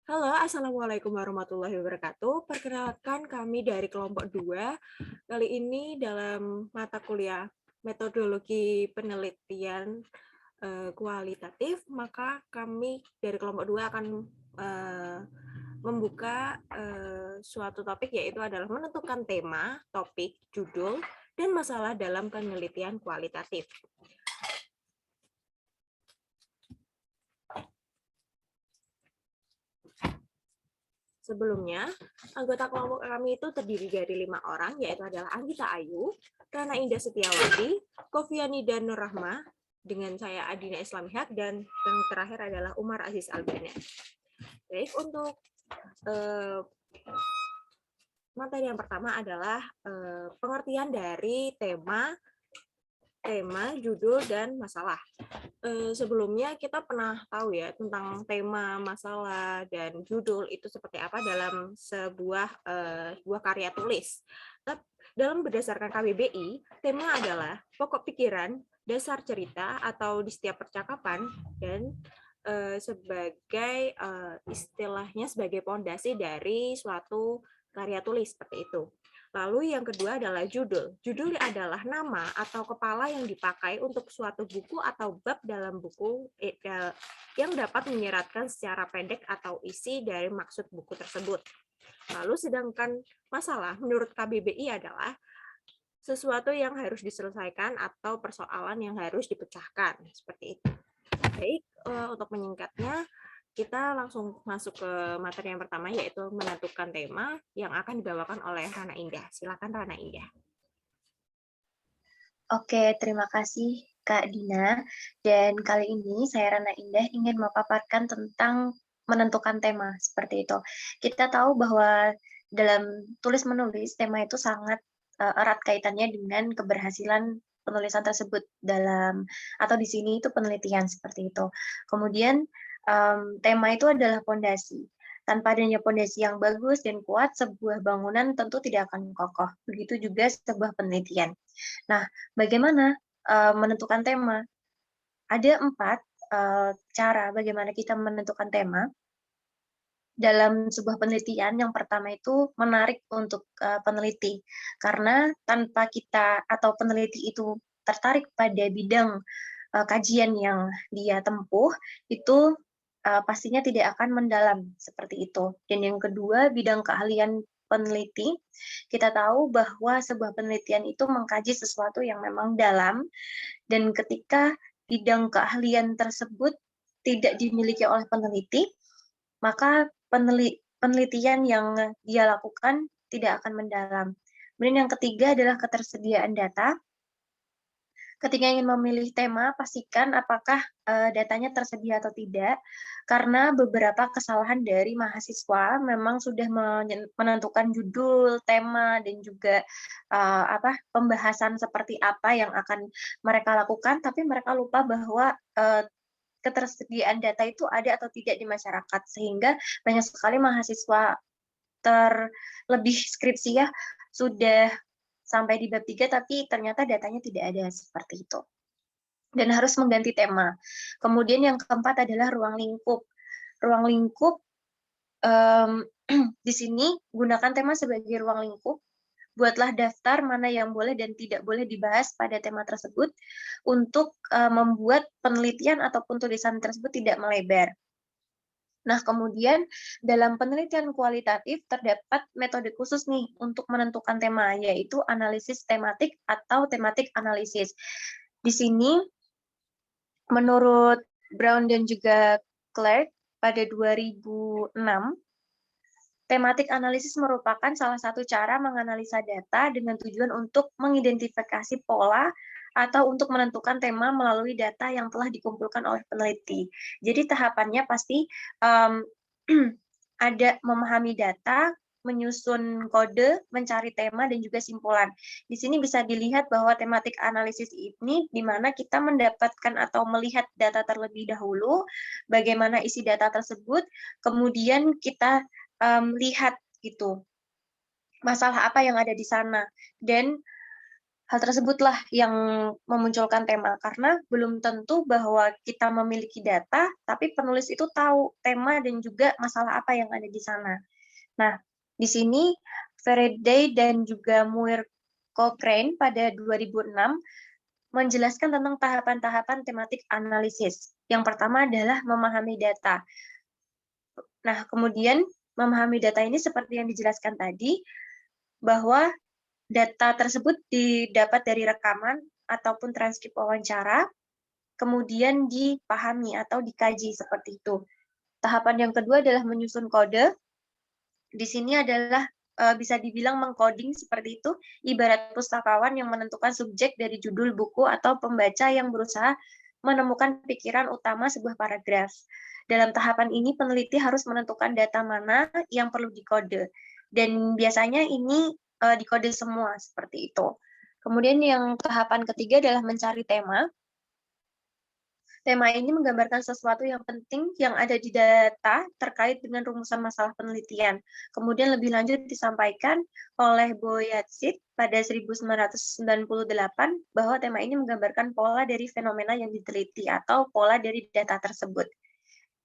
Halo, Assalamualaikum warahmatullahi wabarakatuh. Perkenalkan kami dari kelompok 2. Kali ini dalam mata kuliah metodologi penelitian kualitatif, maka kami dari kelompok 2 akan membuka suatu topik, yaitu adalah menentukan tema, topik, judul, dan masalah dalam penelitian kualitatif. Sebelumnya, anggota kelompok kami itu terdiri dari 5 orang, yaitu adalah Anggita Ayu, Rana Indah Setiawati, Kofiani dan Nur Rahma, dengan saya Adina Islamihak, dan yang terakhir adalah Umar Aziz Albana. Baik, untuk materi yang pertama adalah pengertian dari tema, judul, dan masalah. Sebelumnya kita pernah tahu ya tentang tema, masalah, dan judul itu seperti apa dalam sebuah karya tulis. Dalam berdasarkan KBBI, tema adalah pokok pikiran, dasar cerita atau di setiap percakapan, dan sebagai istilahnya sebagai pondasi dari suatu karya tulis seperti itu. Lalu yang kedua adalah judul. Judul adalah nama atau kepala yang dipakai untuk suatu buku atau bab dalam buku yang dapat menyeratkan secara pendek atau isi dari maksud buku tersebut. Lalu sedangkan masalah menurut KBBI adalah sesuatu yang harus diselesaikan atau persoalan yang harus dipecahkan. Seperti itu. Baik, untuk menyingkatnya, kita langsung masuk ke materi yang pertama, yaitu menentukan tema yang akan dibawakan oleh Rana Indah. Silakan Rana Indah. Oke, terima kasih Kak Dina. Dan kali ini saya Rana Indah ingin memaparkan tentang menentukan tema, seperti itu. Kita tahu bahwa dalam tulis-menulis, tema itu sangat erat kaitannya dengan keberhasilan penulisan tersebut dalam atau di sini itu penelitian seperti itu. Kemudian tema itu adalah pondasi. Tanpa adanya pondasi yang bagus dan kuat, sebuah bangunan tentu tidak akan kokoh. Begitu juga sebuah penelitian. Nah, bagaimana menentukan tema? Ada 4 cara bagaimana kita menentukan tema dalam sebuah penelitian. Yang pertama itu menarik untuk peneliti, karena tanpa kita atau peneliti itu tertarik pada bidang kajian yang dia tempuh, itu pastinya tidak akan mendalam seperti itu. Dan yang kedua, bidang keahlian peneliti. Kita tahu bahwa sebuah penelitian itu mengkaji sesuatu yang memang dalam, dan ketika bidang keahlian tersebut tidak dimiliki oleh peneliti, maka penelitian yang dia lakukan tidak akan mendalam. Kemudian yang ketiga adalah ketersediaan data. Ketika ingin memilih tema, pastikan apakah datanya tersedia atau tidak, karena beberapa kesalahan dari mahasiswa memang sudah menentukan judul, tema, dan juga pembahasan seperti apa yang akan mereka lakukan, tapi mereka lupa bahwa ketersediaan data itu ada atau tidak di masyarakat, sehingga banyak sekali mahasiswa terlebih skripsi ya, sudah sampai di bab 3 tapi ternyata datanya tidak ada, seperti itu. Dan harus mengganti tema. Kemudian yang keempat adalah ruang lingkup. Ruang lingkup, di sini gunakan tema sebagai ruang lingkup. Buatlah daftar mana yang boleh dan tidak boleh dibahas pada tema tersebut untuk membuat penelitian ataupun tulisan tersebut tidak melebar. Nah, kemudian dalam penelitian kualitatif terdapat metode khusus nih untuk menentukan tema, yaitu analisis tematik atau tematik analisis. Di sini, menurut Brown dan juga Clark pada 2006, tematik analisis merupakan salah satu cara menganalisa data dengan tujuan untuk mengidentifikasi pola atau untuk menentukan tema melalui data yang telah dikumpulkan oleh peneliti. Jadi tahapannya pasti ada memahami data, menyusun kode, mencari tema, dan juga simpulan. Di sini bisa dilihat bahwa tematik analisis ini di mana kita mendapatkan atau melihat data terlebih dahulu, bagaimana isi data tersebut, kemudian kita lihat gitu masalah apa yang ada di sana, dan Hal tersebutlah yang memunculkan tema, karena belum tentu bahwa kita memiliki data, tapi penulis itu tahu tema dan juga masalah apa yang ada di sana. Nah, di sini Faraday dan juga Muir Cochrane pada 2006 menjelaskan tentang tahapan-tahapan tematik analisis. Yang pertama adalah memahami data. Nah, kemudian memahami data ini seperti yang dijelaskan tadi, bahwa data tersebut didapat dari rekaman ataupun transkrip wawancara, kemudian dipahami atau dikaji seperti itu. Tahapan yang kedua adalah menyusun kode. Di sini adalah bisa dibilang mengcoding seperti itu, ibarat pustakawan yang menentukan subjek dari judul buku atau pembaca yang berusaha menemukan pikiran utama sebuah paragraf. Dalam tahapan ini, peneliti harus menentukan data mana yang perlu dikode. Dan biasanya ini dikode semua seperti itu. Kemudian yang tahapan ketiga adalah mencari tema. Tema ini menggambarkan sesuatu yang penting yang ada di data terkait dengan rumusan masalah penelitian. Kemudian lebih lanjut disampaikan oleh Boyatsit pada 1998 bahwa tema ini menggambarkan pola dari fenomena yang diteliti atau pola dari data tersebut.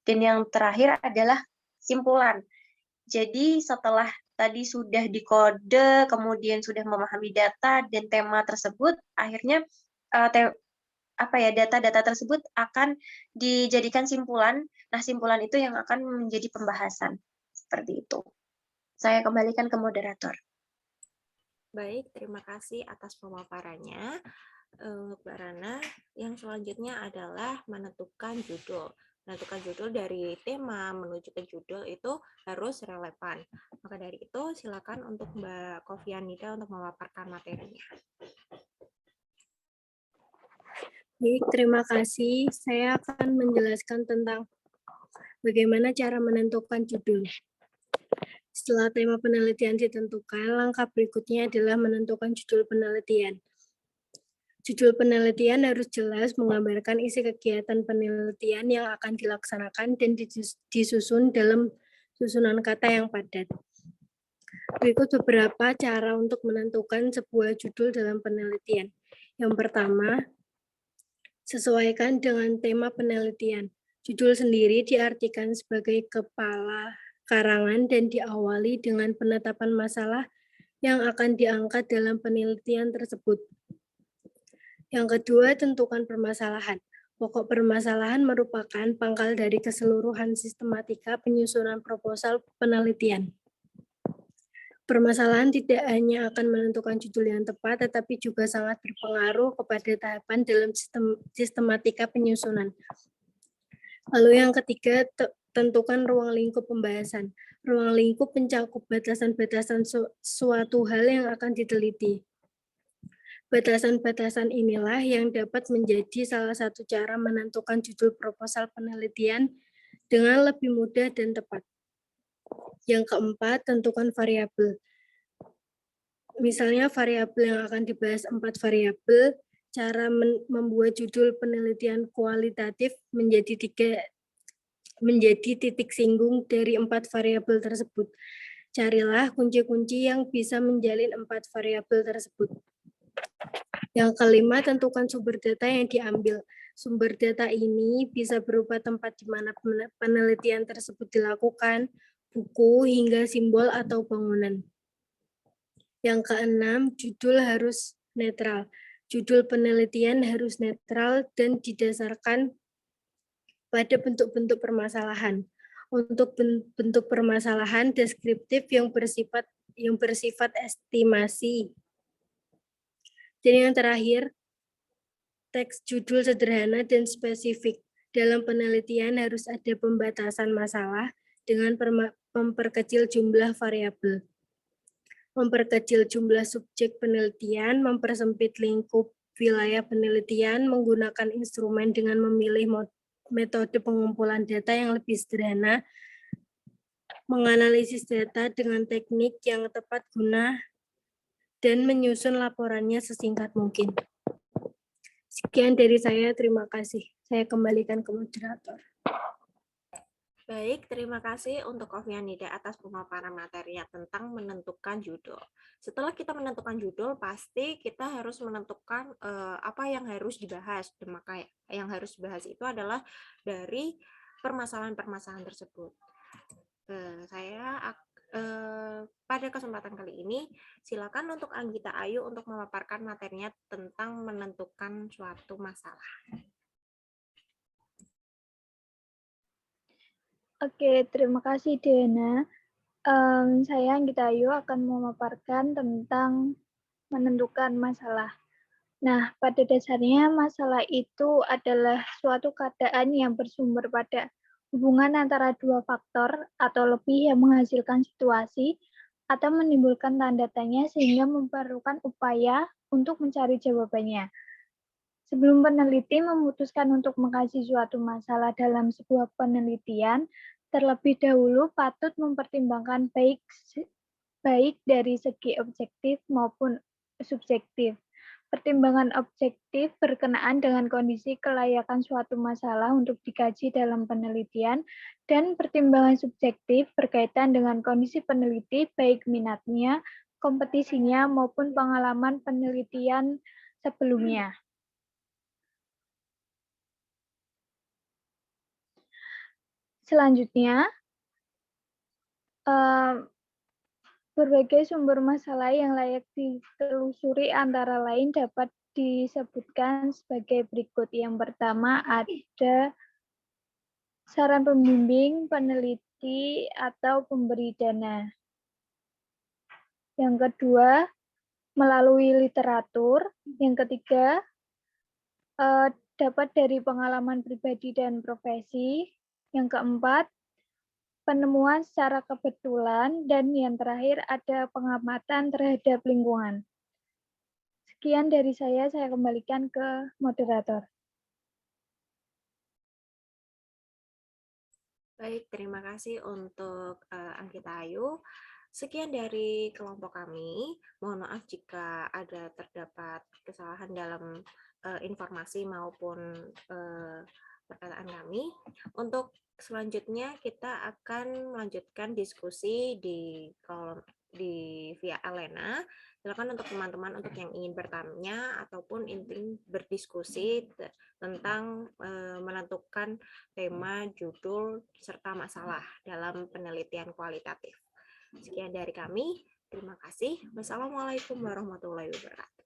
Dan yang terakhir adalah simpulan. Jadi setelah tadi sudah dikode, kemudian sudah memahami data dan tema tersebut, akhirnya data-data tersebut akan dijadikan simpulan. Nah, simpulan itu yang akan menjadi pembahasan. Seperti itu. Saya kembalikan ke moderator. Baik, terima kasih atas pemaparannya, Mbak Rana. Yang selanjutnya adalah menentukan judul. Menentukan judul dari tema menuju ke judul itu harus relevan. Maka dari itu, silakan untuk Mbak Kofianida untuk memaparkan materinya. Baik, terima kasih. Saya akan menjelaskan tentang bagaimana cara menentukan judul. Setelah tema penelitian ditentukan, langkah berikutnya adalah menentukan judul penelitian. Judul penelitian harus jelas menggambarkan isi kegiatan penelitian yang akan dilaksanakan dan disusun dalam susunan kata yang padat. Berikut beberapa cara untuk menentukan sebuah judul dalam penelitian. Yang pertama, sesuaikan dengan tema penelitian. Judul sendiri diartikan sebagai kepala karangan dan diawali dengan penetapan masalah yang akan diangkat dalam penelitian tersebut. Yang kedua, tentukan permasalahan. Pokok permasalahan merupakan pangkal dari keseluruhan sistematika penyusunan proposal penelitian. Permasalahan tidak hanya akan menentukan judul yang tepat, tetapi juga sangat berpengaruh kepada tahapan dalam sistematika penyusunan. Lalu yang ketiga, tentukan ruang lingkup pembahasan. Ruang lingkup mencakup batasan-batasan suatu hal yang akan diteliti. Batasan-batasan inilah yang dapat menjadi salah satu cara menentukan judul proposal penelitian dengan lebih mudah dan tepat. Yang keempat, tentukan variabel. Misalnya variabel yang akan dibahas 4 variabel, cara membuat judul penelitian kualitatif menjadi titik singgung dari 4 variabel tersebut. Carilah kunci-kunci yang bisa menjalin 4 variabel tersebut. Yang kelima, tentukan sumber data yang diambil. Sumber data ini bisa berupa tempat di mana penelitian tersebut dilakukan, buku, hingga simbol atau bangunan. Yang keenam, judul harus netral. Judul penelitian harus netral dan didasarkan pada bentuk-bentuk permasalahan. Untuk bentuk permasalahan deskriptif yang bersifat estimasi. Dan yang terakhir, teks judul sederhana dan spesifik. Dalam penelitian harus ada pembatasan masalah dengan memperkecil jumlah variabel. Memperkecil jumlah subjek penelitian, mempersempit lingkup wilayah penelitian, menggunakan instrumen dengan memilih metode pengumpulan data yang lebih sederhana, menganalisis data dengan teknik yang tepat guna, dan menyusun laporannya sesingkat mungkin. Sekian dari saya, terima kasih. Saya kembalikan ke moderator. Baik, terima kasih untuk Kofianida atas pemaparan materinya tentang menentukan judul. Setelah kita menentukan judul, pasti kita harus menentukan apa yang harus dibahas. Maka yang harus dibahas itu adalah dari permasalahan-permasalahan tersebut. Pada kesempatan kali ini, silakan untuk Anggita Ayu untuk memaparkan materinya tentang menentukan suatu masalah. Oke, terima kasih Diana. Saya Anggita Ayu akan memaparkan tentang menentukan masalah. Nah, pada dasarnya masalah itu adalah suatu keadaan yang bersumber pada hubungan antara dua faktor atau lebih yang menghasilkan situasi atau menimbulkan tanda tanya sehingga memerlukan upaya untuk mencari jawabannya. Sebelum peneliti memutuskan untuk mengkaji suatu masalah dalam sebuah penelitian, terlebih dahulu patut mempertimbangkan baik dari segi objektif maupun subjektif. Pertimbangan objektif berkenaan dengan kondisi kelayakan suatu masalah untuk dikaji dalam penelitian, dan pertimbangan subjektif berkaitan dengan kondisi peneliti, baik minatnya, kompetisinya, maupun pengalaman penelitian sebelumnya. Selanjutnya, berbagai sumber masalah yang layak ditelusuri antara lain dapat disebutkan sebagai berikut. Yang pertama ada saran pembimbing, peneliti, atau pemberi dana. Yang kedua, melalui literatur. Yang ketiga, dapat dari pengalaman pribadi dan profesi. Yang keempat, penemuan secara kebetulan, dan yang terakhir ada pengamatan terhadap lingkungan. Sekian dari saya kembalikan ke moderator. Baik, terima kasih untuk Anggita Ayu. Sekian dari kelompok kami. Mohon maaf jika ada terdapat kesalahan dalam informasi maupun perkataan kami. Untuk selanjutnya kita akan melanjutkan diskusi di kolom via Alena. Silakan untuk teman-teman untuk yang ingin bertanya ataupun ingin berdiskusi tentang menentukan tema, judul, serta masalah dalam penelitian kualitatif. Sekian dari kami. Terima kasih. Wassalamualaikum warahmatullahi wabarakatuh.